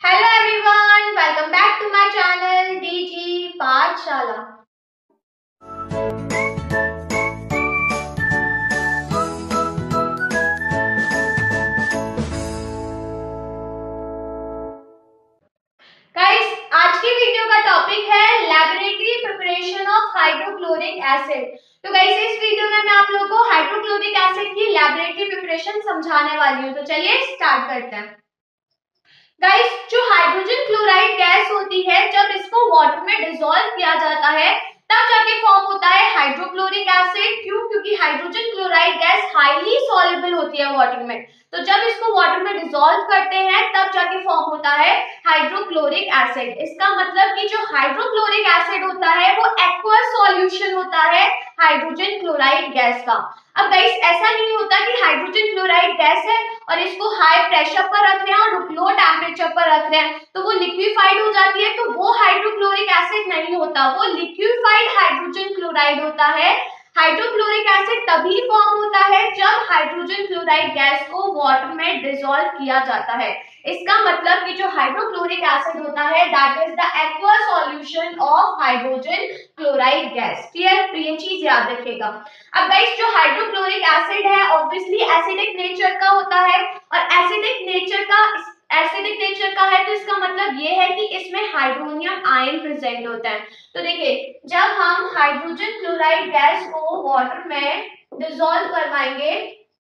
Hello everyone, welcome back to my channel DG पाठशाला। Guys, आज की वीडियो का टॉपिक है laboratory preparation of hydrochloric acid. तो गाइस, इस वीडियो में मैं आप लोगों को हाइड्रोक्लोरिक एसिड की लैबोरेटरी प्रिपरेशन समझाने वाली हूँ। तो चलिए स्टार्ट करते हैं। गाइस, जो हाइड्रोजन क्लोराइड गैस होती है, जब इसको वाटर में डिसॉल्व किया जाता है तब जाके फॉर्म होता है हाइड्रोक्लोरिक एसिड। क्यों? क्योंकि hydrogen chloride gas highly soluble होती है वाटर में। तो जब इसको वाटर में डिसॉल्व करते हैं तब जाके फॉर्म होता है हाइड्रोक्लोरिक एसिड। इसका मतलब कि जो हाइड्रोक्लोरिक एसिड होता है वो एक्वस सॉल्यूशन होता है हाइड्रोजन क्लोराइड गैस का। अब गाइस, ऐसा नहीं होता कि हाइड्रोजन क्लोराइड गैस है और इसको हाई प्रेशर पर रख रहे हैं और लो टेम्परेचर पर रख रहे हैं तो वो लिक्विफाइड हो जाती है, तो वो हाइड्रोक्लोरिक एसिड नहीं होता, वो लिक्विफाइड हाइड्रोजन क्लोराइड होता है। हाइड्रोक्लोरिक एसिड तभी फॉर्म होता है जब हाइड्रोजन क्लोराइड गैस को वाटर में डिसॉल्व किया जाता है। इसका मतलब कि जो हाइड्रोक्लोरिक एसिड होता है that is the aqua solution of hydrogen chloride gas. Clear? ये चीज याद रखिएगा। अब गाइस, जो हाइड्रोक्लोरिक एसिड है ऑब्वियसली एसिडिक नेचर का होता है और एसिडिक नेचर का है तो इसका मतलब ये है कि इसमें हाइड्रोनियम आयन प्रेजेंट होता है। तो देखिए, जब हम हाइड्रोजन क्लोराइड गैस को वाटर में डिसॉल्व करवाएंगे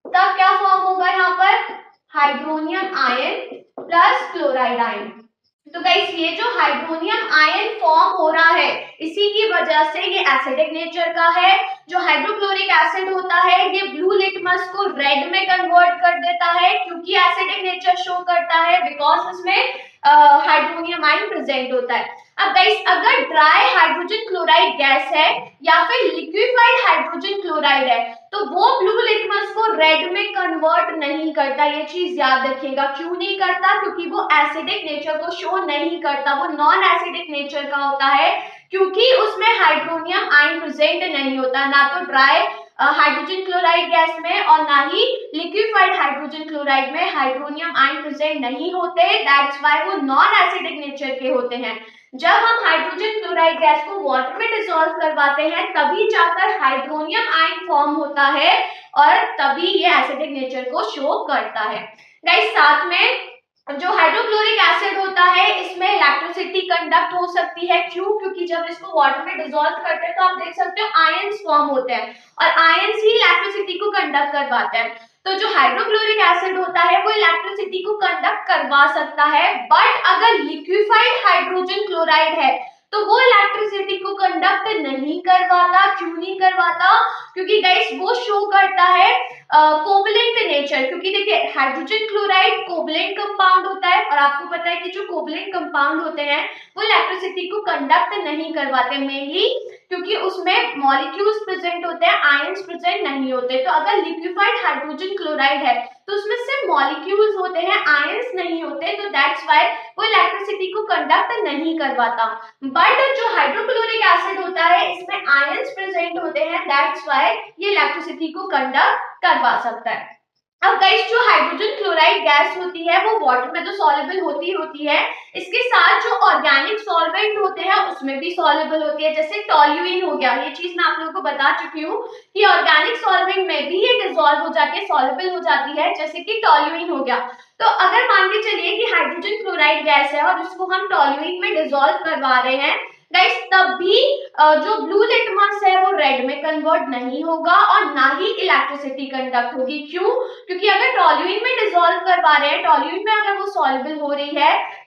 तब क्या फॉर्म होगा? यहाँ पर hydronium ion plus chloride ion. तो गाइस, ये जो हाइड्रोनियम आयन फॉर्म हो रहा है इसी की वजह से ये एसिडिक नेचर का है। जो हाइड्रोक्लोरिक एसिड होता है ये ब्लू लिटमस को रेड में कन्वर्ट कर देता है क्योंकि एसिडिक नेचर शो करता है, बिकॉज इसमें हाइड्रोनियम आयन प्रेजेंट होता है। अब गाइस, अगर ड्राई हाइड्रोजन क्लोराइड गैस है या फिर लिक्विफाइड हाइड्रोजन क्लोराइड है तो वो ब्लू लिटमस को रेड में कन्वर्ट नहीं करता। ये चीज याद रखिएगा। क्यों नहीं करता? क्योंकि वो एसिडिक नेचर को शो नहीं करता, वो नॉन एसिडिक नेचर का होता है क्योंकि उसमें हाइड्रोनियम आयन प्रेजेंट नहीं होता, ना तो ड्राई हाइड्रोजन क्लोराइड गैस में और ना ही लिक्विफाइड हाइड्रोजन क्लोराइड में हाइड्रोनियम आयन प्रेजेंट नहीं होते। दैट्स व्हाई वो नॉन एसिडिक नेचर के होते हैं। जब हम हाइड्रोजन क्लोराइड गैस को वाटर में डिसॉल्व करवाते हैं तभी जाकर हाइड्रोनियम आयन फॉर्म होता है और तभी ये एसिडिक नेचर को शो करता है। गाइस, साथ में जो हाइड्रोक्लोरिक एसिड होता है इसमें इलेक्ट्रिसिटी कंडक्ट हो सकती है। क्यों? क्योंकि जब इसको वाटर में डिसॉल्व करते हैं तो आप देख सकते हो आयंस फॉर्म होते हैं और आयंस ही इलेक्ट्रिसिटी को कंडक्ट करवाते हैं। तो जो हाइड्रोक्लोरिक एसिड होता है वो इलेक्ट्रिसिटी को कंडक्ट करवा सकता है, बट अगर लिक्विफाइड हाइड्रोजन क्लोराइड है तो वो इलेक्ट्रिसिटी को कंडक्ट नहीं करवाता। क्यों नहीं करवाता? क्योंकि गाइस वो शो करता है कोवलेंट नेचर। क्योंकि देखिए, हाइड्रोजन क्लोराइड कोवलेंट कंपाउंड होता है और आपको पता है कि जो कोवलेंट कंपाउंड होते हैं वो इलेक्ट्रिसिटी को कंडक्ट नहीं करवाते, मेनली क्योंकि उसमें मॉलिक्यूल्स प्रेजेंट होते हैं, आयंस प्रेजेंट नहीं होते। तो अगर लिक्विफाइड हाइड्रोजन क्लोराइड है तो उसमें सिर्फ मॉलिक्यूल्स होते हैं, आयंस नहीं होते, तो दैट्स व्हाई वो इलेक्ट्रिसिटी को कंडक्ट नहीं करवाता। बट जो हाइड्रोक्लोरिक एसिड होता है इसमें आयंस प्रेजेंट होते हैं, दैट्स व्हाई ये इलेक्ट्रिसिटी को कंडक्ट करवा सकता है। अब गाइस, जो हाइड्रोजन क्लोराइड गैस होती है वो वाटर में तो सॉल्युबल होती है, इसके साथ जो ऑर्गेनिक सॉल्वेंट होते हैं उसमें भी सॉल्युबल होती है। जैसे टोल्यूइन हो गया, ये चीज मैं आप लोगों को बता चुकी हूँ कि ऑर्गेनिक सॉल्वेंट में भी ये डिसॉल्व हो जाती है, सॉल्युबल हो जाती है, जैसे कि टोल्यूइन हो गया। तो अगर मान के चलिए कि हाइड्रोजन क्लोराइड गैस है और इसको हम टोल्यूइन में डिसॉल्व करवा रहे हैं गाइस, तब भी जो ब्लू लिटमस है वो रेड में कन्वर्ट नहीं होगा और ना ही इलेक्ट्रिसिटी कंडक्ट होगी। क्यों? क्योंकि अगर टोल्यूइन में डिसॉल्व करवा रहे हैं, टोल्यूइन में अगर वो सॉल्युबल हो रही है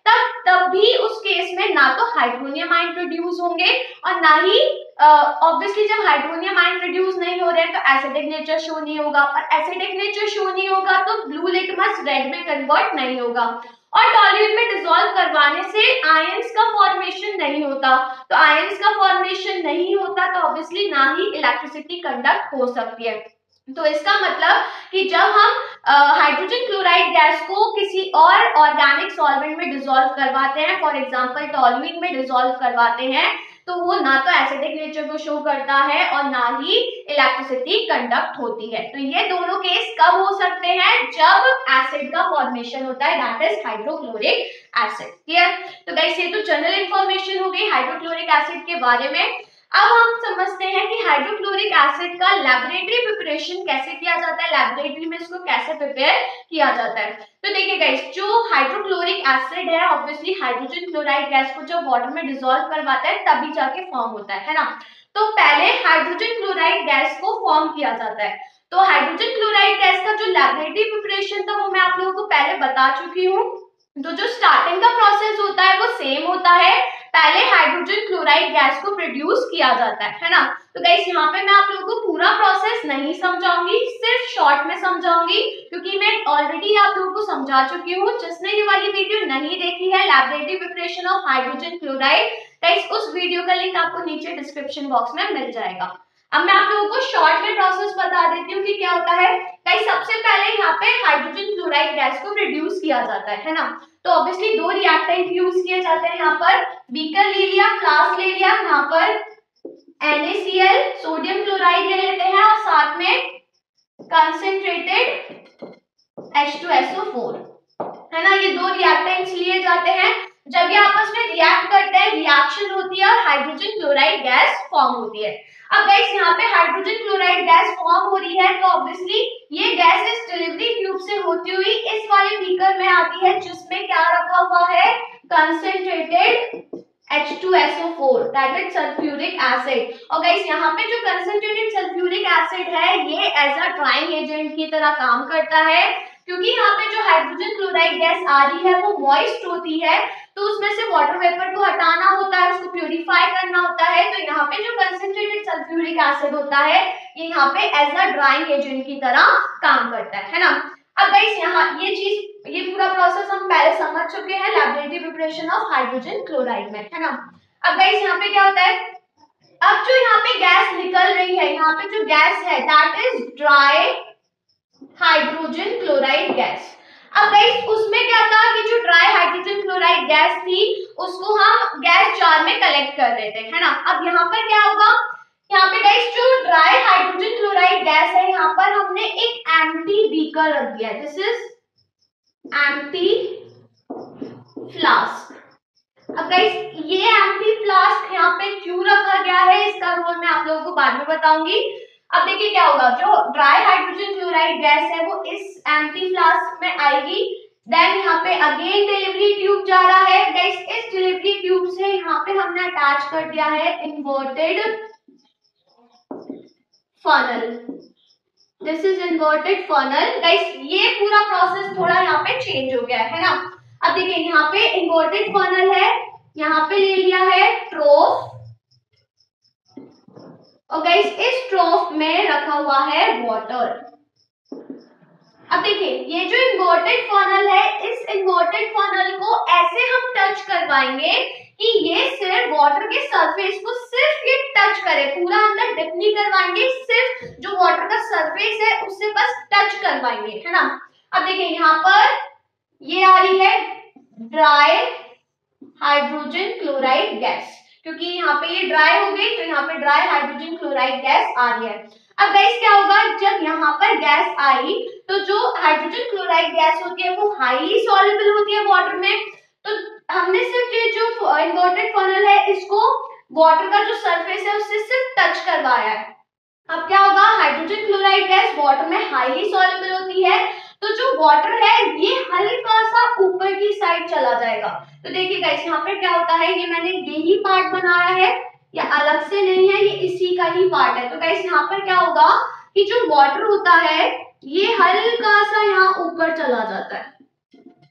तब भी उस केस में ना तो हाइड्रोनियम आयन प्रोड्यूस होंगे और ना ही ऑब्वियसली जब हाइड्रोनियम आयन प्रोड्यूस नहीं हो रहे हैं तो एसिडिक नेचर शो नहीं होगा और एसिडिक नेचर शो नहीं होगा तो ब्लू लिटमस रेड में कन्वर्ट नहीं होगा। और टोल्यूइन में डिसॉल्व करवाने से आयंस का फॉर्मेशन नहीं होता, तो आयंस का फॉर्मेशन नहीं होता तो ऑब्वियसली ना ही इलेक्ट्रिसिटी कंडक्ट हो सकती है। तो इसका मतलब कि जब हम हाइड्रोजन क्लोराइड गैस को किसी और ऑर्गेनिक सॉल्वेंट में डिसॉल्व करवाते हैं, फॉर एग्जांपल टॉल्यूइन में डिसॉल्व करवाते हैं, तो वो ना तो एसिडिक नेचर को शो करता है और ना ही इलेक्ट्रिसिटी कंडक्ट होती है। तो ये दोनों केस कब हो सकते हैं? जब एसिड का फॉर्मेशन होता है, that is hydrochloric acid. Clear? तो गाइस ये तो जनरल इंफॉर्मेशन हो गई हाइड्रोक्लोरिक एसिड के बारे में। अब हम समझते हैं कि हाइड्रोक्लोरिक एसिड का लैबोरेटरी प्रिपरेशन कैसे किया जाता है, लैबोरेटरी में इसको कैसे प्रिपेयर किया जाता है। तो देखिए गाइस, जो हाइड्रोक्लोरिक एसिड है ऑब्वियसली हाइड्रोजन क्लोराइड गैस को जब वाटर में डिसॉल्व करवाता है तभी जाके फॉर्म होता है ना। तो पहले हाइड्रोजन क्लोराइड गैस को फॉर्म किया जाता है। तो हाइड्रोजन क्लोराइड गैस का जो लैबोरेटरी प्रिपरेशन था वो मैं आप लोगों को पहले बता चुकी हूँ। तो जो स्टार्टिंग का प्रोसेस होता है वो सेम होता है, पहले हाइड्रोजन क्लोराइड गैस को प्रोड्यूस किया जाता है ना। तो गाइस यहाँ पे मैं आप लोगों को पूरा प्रोसेस नहीं समझाऊंगी, सिर्फ शॉर्ट में समझाऊंगी, क्योंकि मैं ऑलरेडी आप लोगों को समझा चुकी हूँ। जिसने ये वाली वीडियो नहीं देखी है laboratory preparation of hydrogen chloride, guys उस वीडियो का लिंक आपको नीचे डिस्क्रिप्शन बॉक्स में मिल जाएगा। अब मैं आप लोगों को शॉर्ट में प्रोसेस बता देती हूँ कि क्या होता है। गाइस सबसे पहले यहाँ पे हाइड्रोजन क्लोराइड गैस को प्रोड्यूस किया जाता है ना। तो ऑब्वियसली दो रिएक्टेंट यूज किए जाते हैं यहाँ पर, बीकर ले लिया, फ्लास्क ले लिया, यहाँ पर NaCl सोडियम क्लोराइड ले लेते हैं और साथ में कंसंट्रेटेड H2SO4 है ना। ये दो रिएक्टेंट्स लिए जाते हैं। जब ये आपस में रिएक्ट करते हैं रिएक्शन होती है और हाइड्रोजन क्लोराइड गैस फॉर्म होती है। अब गाइस यहाँ पे हाइड्रोजन क्लोराइड गैस फॉर्म हो रही है, तो ऑब्वियसली ये गैस इस डिलीवरी ट्यूब से होती हुई इस वाले बीकर में आती है जिसमें क्या रखा हुआ है, concentrated H2SO4 that is sulphuric acid. और गाइस यहाँ पे जो कंसंट्रेटेड सल्फ्यूरिक एसिड है ये एज अ ड्राइंग एजेंट की तरह काम करता है, क्योंकि यहाँ पे जो हाइड्रोजन क्लोराइड गैस आ रही है वो मॉइस्ट होती है, तो उसमें से वाटर वेपर को हटाना होता है, उसको प्यूरिफाई करना होता है। तो यहाँ पे जो कंसंट्रेटेड सल्फ्यूरिक एसिड होता है ये यहाँ पे एज अ ड्राइंग एजेंट की तरह काम करता है ना। अब गाइस यहाँ ये पूरा प्रोसेस हम पहले समझ चुके हैं laboratory preparation of hydrogen chloride में, है ना। अब गाइस यहाँ पे क्या होता है, अब जो यहाँ पे गैस निकल रही है, यहाँ पे जो गैस है that is dry hydrogen chloride gas. अब गाइस उसमें क्या था कि जो ड्राई हाइड्रोजन क्लोराइड गैस थी उसको हम गैस जार में कलेक्ट कर रहे थे, है ना। अब यहाँ पर क्या होगा, यहाँ पे गाइस जो ड्राई हाइड्रोजन क्लोराइड गैस है यहाँ पर हमने एक एम्प्टी बीकर रख दिया है, दिस इज एम्प्टी फ्लास्क। अब गाइस ये एम्प्टी फ्लास्क यहाँ पे क्यों रखा गया है इसका रोल मैं आप लोगों को बाद में बताऊंगी। अब देखिए क्या होगा, जो ड्राई हाइड्रोजन क्लोराइड गैस है वो इस एम्प्टी फ्लास्क में आएगी, देन यहाँ पे अगेन डिलीवरी ट्यूब जा रहा है। गाइस इस डिलीवरी ट्यूब से यहाँ पे हमने अटैच कर दिया है inverted funnel, this is inverted funnel. Guys ये पूरा प्रोसेस थोड़ा यहाँ पे चेंज हो गया है ना। अब देखिए यहाँ पे इन्वर्टेड फनल है, यहाँ पे ले लिया है ट्रोफ, और गाइस इस ट्रोफ में रखा हुआ है वाटर। अब देखिए ये जो इन्वर्टेड फनल है, इस इन्वर्टेड फनल को ऐसे हम टच करवाएंगे कि ये सिर्फ वाटर के सरफेस को सिर्फ ये टच करे, पूरा अंदर डिप नहीं करवाएंगे, सिर्फ जो वाटर का सरफेस है उससे बस टच करवाएंगे, है ना। अब देखिए यहाँ पर ये आ रही है ड्राई हाइड्रोजन क्लोराइड गैस, क्योंकि यहाँ पे ये ड्राई हो गई तो यहाँ पे ड्राई हाइड्रोजन क्लोराइड गैस आ रही है। अब गाइस क्या होगा, जब यहाँ पर गैस आई तो जो हाइड्रोजन क्लोराइड गैस होती है वो हाईली सॉल्युबल होती है वाटर में, तो हमने सिर्फ ये जो इन्वर्टेड फनल है इसको वाटर का जो सरफेस है उससे सिर्फ टच करवाया है। अब क्या होगा, हाइड्रोजन क्लोराइड गैस वाटर में हाईली सॉल्युबल होती है, तो जो वाटर है ये हल्का सा ऊपर की साइड चला जाएगा। तो देखिए गाइस यहाँ पे क्या होता है, ये मैंने यही पार्ट बनाया है, या अलग से नहीं है, ये इसी का ही पार्ट है। तो गाइस यहाँ पर क्या होगा कि जो वाटर होता है ये हल्का सा यहाँ ऊपर चला जाता है,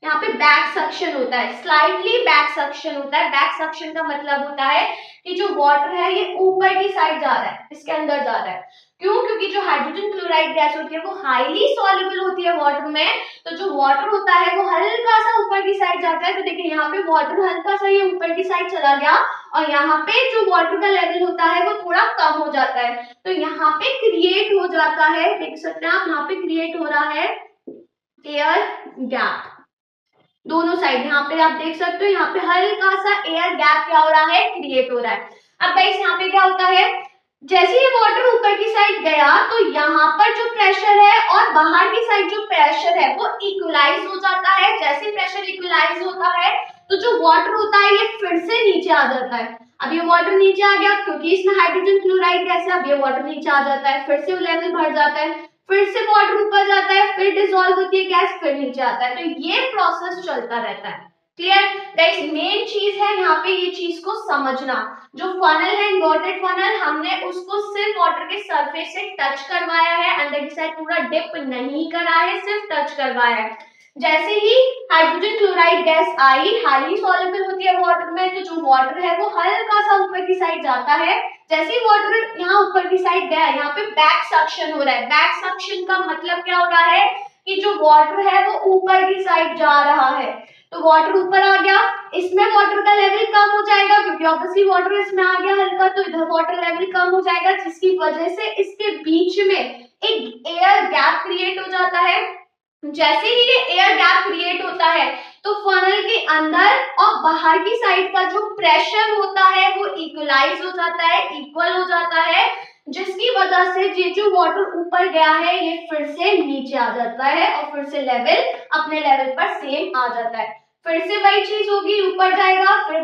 यहाँ पे बैक सक्शन होता है, स्लाइटली बैक सक्शन होता है। बैक सक्शन का मतलब होता है कि जो वाटर है ये ऊपर की साइड जा रहा है, इसके अंदर जा रहा है। क्यों? क्योंकि जो हाइड्रोजन क्लोराइड गैस होती है वो हाईली सॉल्युबल होती है वाटर में, तो जो वाटर होता है वो हल्का सा ऊपर की साइड जाता है। तो देखिए यहाँ पे वाटर हल्का सा ये ऊपर की साइड चला गया और यहाँ पे जो वाटर का लेवल होता है वो थोड़ा कम हो जाता है। तो यहाँ पे क्रिएट हो जाता है, देख सकते हैं आप, यहाँ पे क्रिएट हो रहा है एयर गैप दोनों साइड। यहाँ पे आप देख सकते हो, यहाँ पे हल्का सा एयर गैप क्या हो रहा है, क्रिएट हो रहा है। अब गाइस यहाँ पे क्या होता है, जैसे ही वाटर ऊपर की साइड गया तो यहाँ पर जो प्रेशर है और बाहर की साइड जो प्रेशर है वो इक्वलाइज हो जाता है। जैसे प्रेशर इक्वलाइज होता है तो जो वाटर होता है ये फिर से नीचे आ जाता है। अब ये वाटर नीचे आ गया क्योंकि इसमें हाइड्रोजन क्लोराइड गैस है, अब ये वाटर नीचे आ जाता है, फिर से वो लेवल बढ़ जाता है, फिर से वाटर ऊपर जाता है, फिर डिसॉल्व होती है गैस, फिर नीचे आता है। तो ये प्रोसेस चलता रहता है। Clear guys? मेन चीज है यहाँ पे ये चीज को समझना। जो फनल है इन्वर्टेड फनल, हमने उसको सिर्फ वाटर के सरफेस से टच करवाया है, अंदर की साइड पूरा डिप नहीं करा है, सिर्फ टच करवाया है। जैसे ही हाइड्रोजन क्लोराइड गैस आई, हाईली सॉल्युबल होती है वाटर में, तो जो वाटर है वो हल्का सा ऊपर की साइड जाता है। जैसे ही वाटर यहाँ ऊपर की साइड गया, यहाँ पे बैक सक्शन हो रहा है। बैक सक्शन का मतलब क्या हो रहा है कि जो वाटर है वो ऊपर की साइड जा रहा है। तो वाटर ऊपर आ गया, इसमें वाटर का लेवल कम हो जाएगा क्योंकि ऑब्वियसली वाटर इसमें आ गया हल्का, तो इधर वाटर लेवल कम हो जाएगा, जिसकी वजह से इसके बीच में एक एयर गैप क्रिएट हो जाता है। जैसे ही ये एयर गैप क्रिएट होता है तो फनल के अंदर और बाहर की साइड का जो प्रेशर होता है वो इक्वलाइज हो जाता है, इक्वल हो जाता है, जिसकी वजह से ये जो वाटर ऊपर गया है ये फिर से नीचे आ जाता है और फिर से लेवल अपने लेवल पर सेम आ जाता है। फिर से वही चीज होगी, ऊपर जाएगा, फिर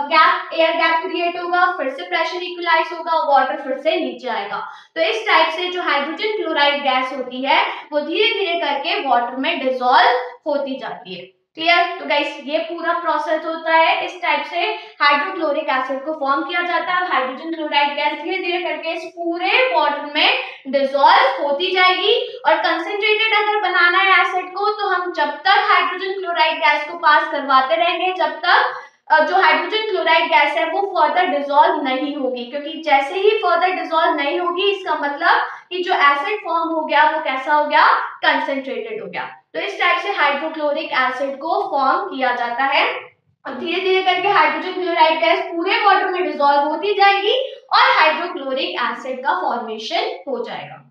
गैप, एयर गैप क्रिएट होगा, फिर से प्रेशर इक्वलाइज होगा, वाटर फिर से नीचे आएगा। तो इस टाइप से जो हाइड्रोजन क्लोराइड गैस होती है वो धीरे धीरे करके वाटर में डिसॉल्व होती जाती है। क्लियर? तो गाइस ये पूरा प्रोसेस होता है, इस टाइप से हाइड्रोक्लोरिक एसिड को फॉर्म किया जाता है। हाइड्रोजन क्लोराइड गैस धीरे धीरे करके इस पूरे वाटर में डिसॉल्व होती जाएगी। और कंसंट्रेटेड अगर बनाना है एसिड को तो हम जब तक हाइड्रोजन क्लोराइड गैस को पास करवाते रहेंगे जब तक जो हाइड्रोजन क्लोराइड गैस है वो फर्दर डिसॉल्व नहीं होगी, क्योंकि जैसे ही फर्दर डिसॉल्व नहीं होगी इसका मतलब कि जो एसिड फॉर्म हो गया वो कैसा हो गया, कंसंट्रेटेड हो गया। तो इस टाइप से हाइड्रोक्लोरिक एसिड को फॉर्म किया जाता है। अब धीरे धीरे करके हाइड्रोजन क्लोराइड गैस पूरे वाटर में डिसॉल्व होती जाएगी और हाइड्रोक्लोरिक एसिड का फॉर्मेशन हो जाएगा।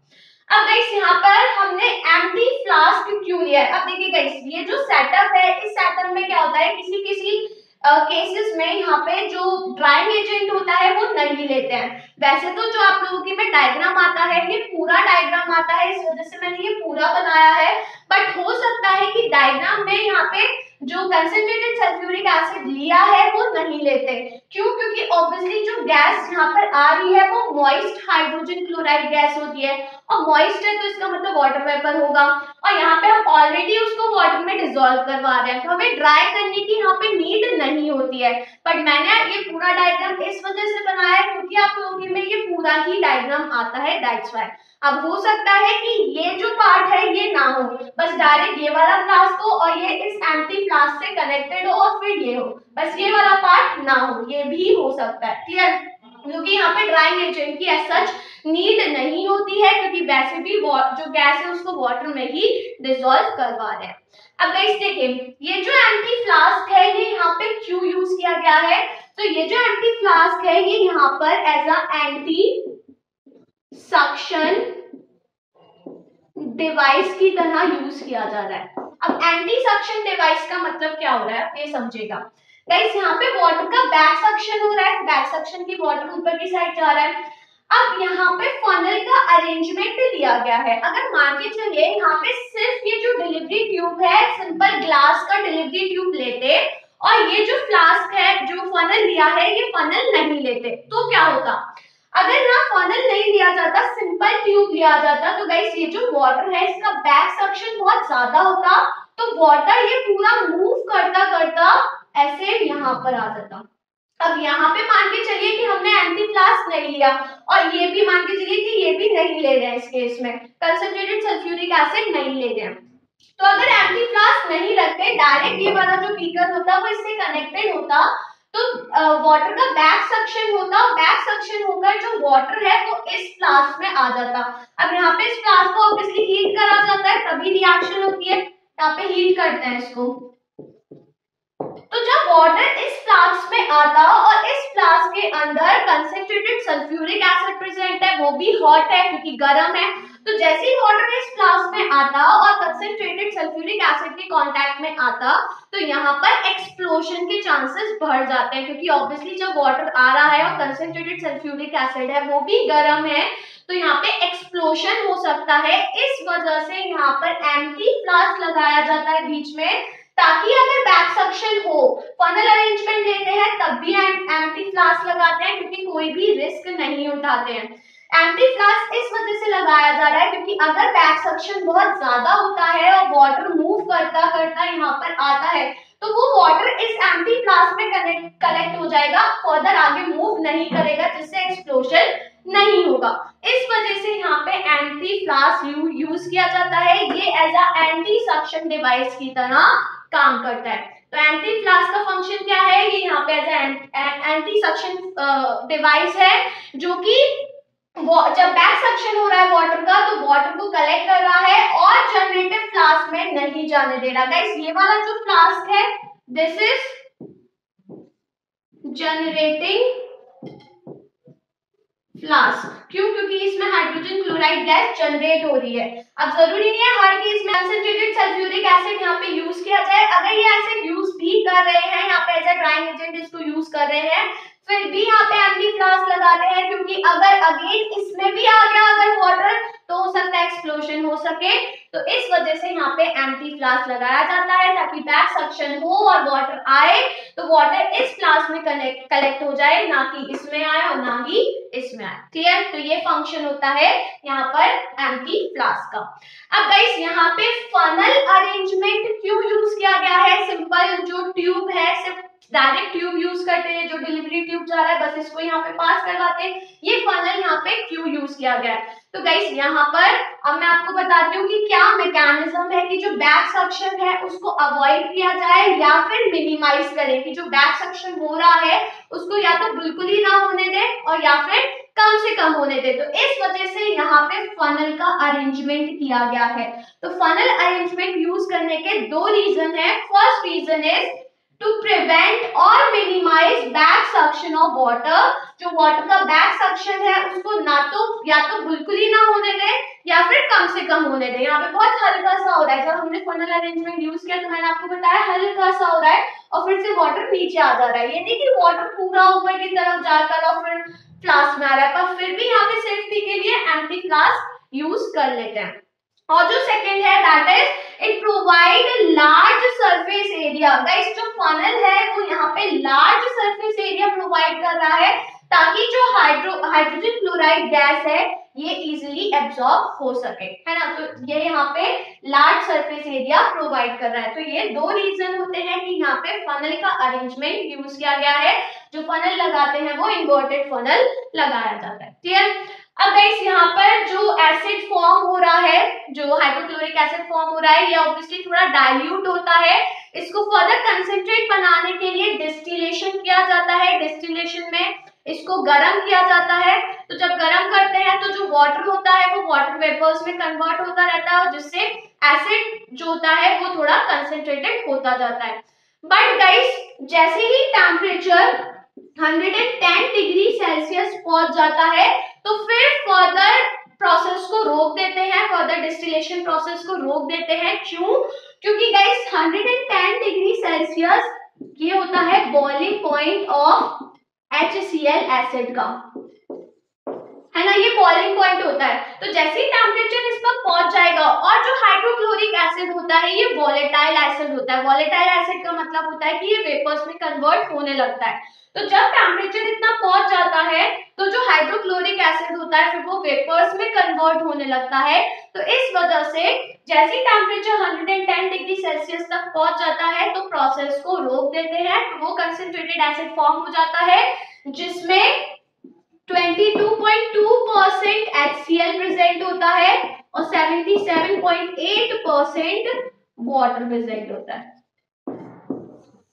अब गाइस यहाँ पर हमने एम्प्टी फ्लास्क क्यों लिया है? अब देखिए गाइस, ये जो सेटअप है, इस सेटअप में क्या होता है, किसी किसी केसेस में यहाँ पे जो ड्राइंग एजेंट होता है वो नहीं लेते हैं। वैसे तो जो आप लोगों की में डायग्राम आता है ये पूरा डायग्राम आता है, इस वजह से मैंने ये पूरा बनाया है। बट हो सकता है कि डायग्राम में यहाँ पे जो कंसंट्रेटेड सल्फ्यूरिक एसिड लिया है वो नहीं लेते। क्यों? क्योंकि ऑब्वियसली जो गैस यहाँ पर आ रही है वो मॉइस्ट हाइड्रोजन क्लोराइड गैस होती है, और मॉइस्ट है तो इसका मतलब वाटर वेपर होगा, और यहाँ पे हम ऑलरेडी उसको वाटर में डिसॉल्व करवा रहे हैं, तो हमें ड्राई करने की यहाँ पे नीड नहीं होती है। बट मैंने ये पूरा डायग्राम इस वजह से बनाया है क्योंकि आप लोगों में ये पूरा ही डायग्राम आता है, दैट्स व्हाई। अब हो सकता है कि ये जो पार्ट है ये ना हो, बस डायरेक्ट ये वाला फ्लास्क हो और ये इस एम्प्टी फ्लास्क से कनेक्टेड हो और फिर ये हो, बस ये वाला पार्ट ना हो, ये भी हो सकता है। क्लियर? क्योंकि यहाँ पे ड्राइंग एजेंट की एज सच नीड नहीं होती है, क्योंकि वैसे भी जो गैस है उसको वाटर में ही डिसॉल्व करवा रहे हैं। अब गाइस देखिए, ये जो एम्प्टी फ्लास्क है ये यहाँ पे क्यों यूज किया गया है? तो ये जो एम्प्टी फ्लास्क है ये यहाँ पर as a anti suction device की तरह यूज किया जा रहा है। अब एंटी सक्शन डिवाइस का मतलब क्या हो रहा है ये समझेगा गाइस। यहाँ पे वाटर का बैक सक्शन हो रहा है, बैक सक्शन की वाटर ऊपर की साइड जा रहा है। अब यहाँ पे फनल का अरेंजमेंट लिया गया है। अगर मान के चलिए यहाँ पे सिर्फ ये जो डिलीवरी ट्यूब है, सिंपल ग्लास का डिलीवरी ट्यूब लेते और ये जो फ्लास्क है, जो फनल लिया है ये फनल नहीं लेते, तो क्या होता? अगर यहाँ फनल नहीं लिया जाता, सिंपल ट्यूब लिया जाता, तो गाइस ये जो वाटर है इसका बैक सक्शन बहुत ज्यादा होता, तो वाटर ये पूरा मूव करता करता ऐसे यहाँ पर आ जाता। अब यहाँ पे मान के चलिए कि हमने एंटी फ्लास्क नहीं लिया और ये भी मान के चलिए कि ये भी नहीं ले रहे हैं, इस केस में कंसंट्रेटेड सल्फ्यूरिक एसिड नहीं ले रहे हैं, तो अगर एम्प्टी फ्लास्क नहीं रखते, डायरेक्ट ये वाला जो बीकर होता वो इससे कनेक्टेड होता, तो वाटर का बैक सक्शन होता, बैक सक्शन होकर जो वाटर है वो इस फ्लास्क में आ जाता। अब यहाँ पे इस फ्लास्क को ऑब्वियसली हीट करा जाता है, तभी रिएक्शन होती है, यहाँ पे हीट करते हैं इसको। तो जब वाटर इस फ्लास्क में आता और इस फ्लास्क के अंदर कंसंट्रेटेड सल्फ्यूरिक एसिड प्रेजेंट है, वो भी हॉट है क्योंकि गर्म है, तो जैसे ही वाटर इस फ्लास्क में आता और कंसंट्रेटेड सल्फ्यूरिक एसिड के कांटेक्ट में आता, तो यहाँ पर एक्सप्लोजन के चांसेस बढ़ जाते हैं, क्योंकि ऑब्वियसली जब वाटर आ रहा है और कंसंट्रेटेड सल्फ्यूरिक एसिड है वो भी गर्म है, तो यहाँ पे एक्सप्लोजन हो सकता है। इस वजह से यहाँ पर एम्प्टी फ्लास्क लगाया जाता है बीच में, ताकि अगर बैक सक्शन हो, फनल अरेंजमेंट लेते हैं तब भी एम्प्टी फ्लास्क लगाते हैं, क्योंकि कोई भी रिस्क नहीं उठाते हैं। एम्प्टी फ्लास्क इस वजह से लगाया जा रहा है क्योंकि अगर बैक सक्शन बहुत ज्यादा होता है और वाटर मूव करता करता यहाँ पर आता है, तो वो वाटर इस एम्प्टी फ्लास्क में कलेक्ट हो जाएगा, फर्दर आगे मूव नहीं करेगा, जिससे एक्सप्लोजन नहीं होगा। इस वजह से यहाँ पे एम्प्टी फ्लास्क यूज किया जाता है, ये as a anti suction device की तरह काम करता है। तो एम्प्टी फ्लास्क का फंक्शन क्या है, ये यहाँ पे एज एंटी सक्शन डिवाइस है, जो कि जब बैक सक्शन हो रहा है वाटर का, तो वाटर को कलेक्ट कर रहा है और जनरेटिव फ्लास्क में नहीं जाने दे रहा। गाइस ये वाला जो फ्लास्क है, दिस इज जनरेटिंग फ्लास्क। क्यों? क्योंकि इसमें हाइड्रोजन क्लोराइड गैस जनरेट हो रही है। अब जरूरी नहीं है हर केस में कंसंट्रेटेड सल्फ्यूरिक एसिड यहाँ पे यूज किया जाए, अगर ये एसिड यूज भी कर रहे हैं यहाँ पे एज अ ड्राइंग एजेंट इसको यूज कर रहे हैं, फिर भी यहाँ पे एम्प्टी फ्लास्क लगाते हैं, क्योंकि अगर अगेन इसमें भी आ गया अगर वाटर, तो हो सकता है एक्सप्लोजन हो सके। तो इस वजह से यहाँ पे एम्प्टी फ्लास्क लगाया जाता है, ताकि बैक सक्शन हो और वाटर आए तो वाटर इस फ्लास्क में कलेक्ट हो जाए, ना कि इसमें आए और ना ही इसमें आए। क्लियर? तो ये फंक्शन होता है यहाँ पर एम्प्टी फ्लास्क का। अब गाइस यहाँ पे फनल अरेंजमेंट क्यों यूज किया गया है? सिंपल जो ट्यूब है, सिर्फ डायरेक्ट ट्यूब यूज करते हैं, जो डिलीवरी ट्यूब जा रहा है बस इसको यहाँ पे पास करवाते हैं। ये फनल यहाँ पे क्यों यूज किया गया है? तो गाइस यहाँ पर अब मैं आपको बताती हूँ कि क्या मैकेनिज्म है कि जो बैक सक्शन है उसको अवॉइड किया जाए या फिर मिनिमाइज करें, कि जो बैक सक्शन हो रहा है उसको या तो बिल्कुल ही ना होने दें और या फिर कम से कम होने दे। तो इस वजह से यहाँ पे फनल का अरेंजमेंट किया गया है। तो फनल अरेंजमेंट यूज करने के दो रीजन है। First reason is to prevent और minimize back suction of water. जो वाटर का बैक सक्शन है उसको ना तो या तो बिल्कुल ही ना होने दे या फिर कम से कम होने दे। यहाँ पे बहुत हल्का सा हो रहा है, जब हमने फनल अरेंजमेंट यूज किया तो मैंने आपको बताया हल्का सा हो रहा है और फिर से वाटर नीचे आ जा रहा है। ये नहीं कि वाटर पूरा ऊपर की तरफ जाकर और फिर फ्लास्क में आ रहा है, पर फिर भी यहाँ पे सेफ्टी के लिए एम्प्टी फ्लास्क यूज कर लेते हैं। और जो सेकंड है that is it provide large surface area. Guys जो फनल है वो यहाँ पे लार्ज सरफेस एरिया प्रोवाइड कर रहा है, ताकि जो हाइड्रोजन क्लोराइड गैस है ये इजीली एब्जॉर्ब हो सके, है ना। तो ये यहाँ पे लार्ज सरफेस एरिया प्रोवाइड कर रहा है। तो ये दो रीजन होते हैं कि यहाँ पे फनल का अरेंजमेंट यूज किया गया है। जो फनल लगाते हैं वो इन्वर्टेड फनल लगाया जाता है। क्लियर? अब गाइस यहाँ पर जो एसिड फॉर्म हो रहा है, जो हाइड्रोक्लोरिक एसिड फॉर्म हो रहा है, ये ऑब्वियसली थोड़ा डाइल्यूट होता है। इसको फर्दर कंसंट्रेट बनाने के लिए डिस्टिलेशन किया जाता है। डिस्टिलेशन में इसको गर्म किया जाता है। तो जब गर्म करते हैं तो जो वाटर होता है वो वाटर वेपर्स में कन्वर्ट होता रहता है, और जिससे एसिड जो होता है वो थोड़ा कंसंट्रेटेड होता जाता है। बट गाइस जैसे ही टेम्परेचर 110 डिग्री सेल्सियस पहुंच जाता है तो फिर फर्दर प्रोसेस को रोक देते हैं, फर्दर डिस्टिलेशन प्रोसेस को रोक देते हैं। क्यों? क्योंकि गाइस 110 डिग्री सेल्सियस ये होता है boiling point of HCl acid का, है ना। ये बॉइलिंग पॉइंट होता है। तो जैसे ही टेम्परेचर इस पर पहुंच जाएगा, और जो हाइड्रोक्लोरिक एसिड होता है ये वोलेटाइल एसिड होता है। वोलेटाइल एसिड का मतलब होता है कि ये वेपर्स में कन्वर्ट होने लगता है। तो जब टेम्परेचर इतना पहुंच जाता है तो जो हाइड्रोक्लोरिक एसिड होता है फिर वो वेपर्स में कन्वर्ट होने लगता है। तो इस वजह से जैसे टेम्परेचर 110 डिग्री सेल्सियस तक पहुंच जाता है तो प्रोसेस को रोक देते हैं। वो कंसंट्रेटेड एसिड फॉर्म हो जाता है जिसमें 22.2% HCl प्रेजेंट होता है और 77.8% वाटर बेस्ड होता है।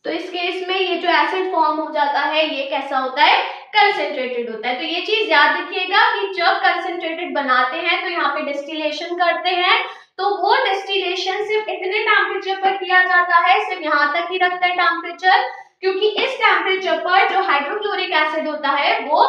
तो इस केस में ये जो एसिड फॉर्म हो जाता है ये कैसा होता है, कंसेंट्रेटेड होता है। तो ये चीज याद रखिएगा कि जब कंसेंट्रेटेड बनाते हैं तो यहाँ पे डिस्टिलेशन करते हैं, तो वो डिस्टिलेशन सिर्फ इतने टेम्परेचर पर किया जाता है, सिर्फ यहाँ तक ही रखता है टेम्परेचर, क्योंकि इस टेम्परेचर पर जो हाइड्रोक्लोरिक एसिड होता है वो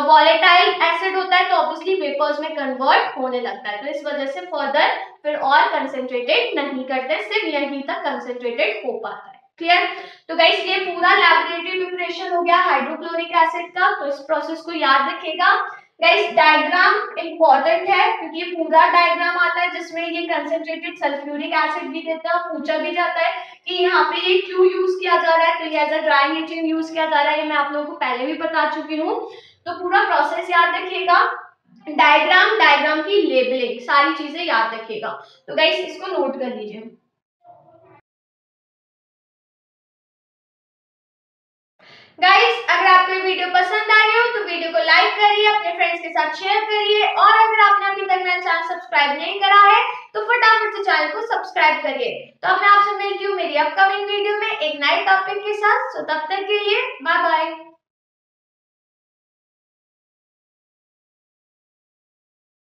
वॉलेटाइल एसिड होता है, तो ऑब्वियसली वेपर्स में कन्वर्ट होने लगता है। तो इस वजह से फर्दर फिर और कंसेंट्रेटेड नहीं करते, सिर्फ यहीं तक कंसेंट्रेटेड हो पाता है। क्लियर? तो गाइस ये पूरा लैबोरेटरी प्रिपरेशन हो गया हाइड्रोक्लोरिक एसिड का, तो इस प्रोसेस को याद रखिएगा। गाइस डायग्राम इंपॉर्टेंट है क्योंकि ये पूरा डायग्राम आता है जिसमें ये कंसेंट्रेटेड सल्फ्यूरिक एसिड भी देता है, पूछा भी जाता है कि यहाँ पे ये क्यों यूज किया जा रहा है, तो ये as a drying agent use किया जा रहा है, ये मैं आप लोगों को पहले भी बता चुकी हूँ। तो पूरा प्रोसेस याद रखिएगा, डायग्राम की लेबलिंग, सारी चीजें याद रखिएगा। तो गाइस इसको नोट कर लीजिए। गाइस अगर आपको ये वीडियो पसंद आई हो तो वीडियो को लाइक करिए, अपने फ्रेंड्स के साथ शेयर करिए, और अगर आपने अभी तक मेरा चैनल सब्सक्राइब नहीं करा है तो फटाफट से चैनल को सब्सक्राइब करिए। तो अब मैं आपसे मिलती हूँ मेरी अपकमिंग वीडियो में एक नए टॉपिक के साथ। तब तक के लिए बाय बाय।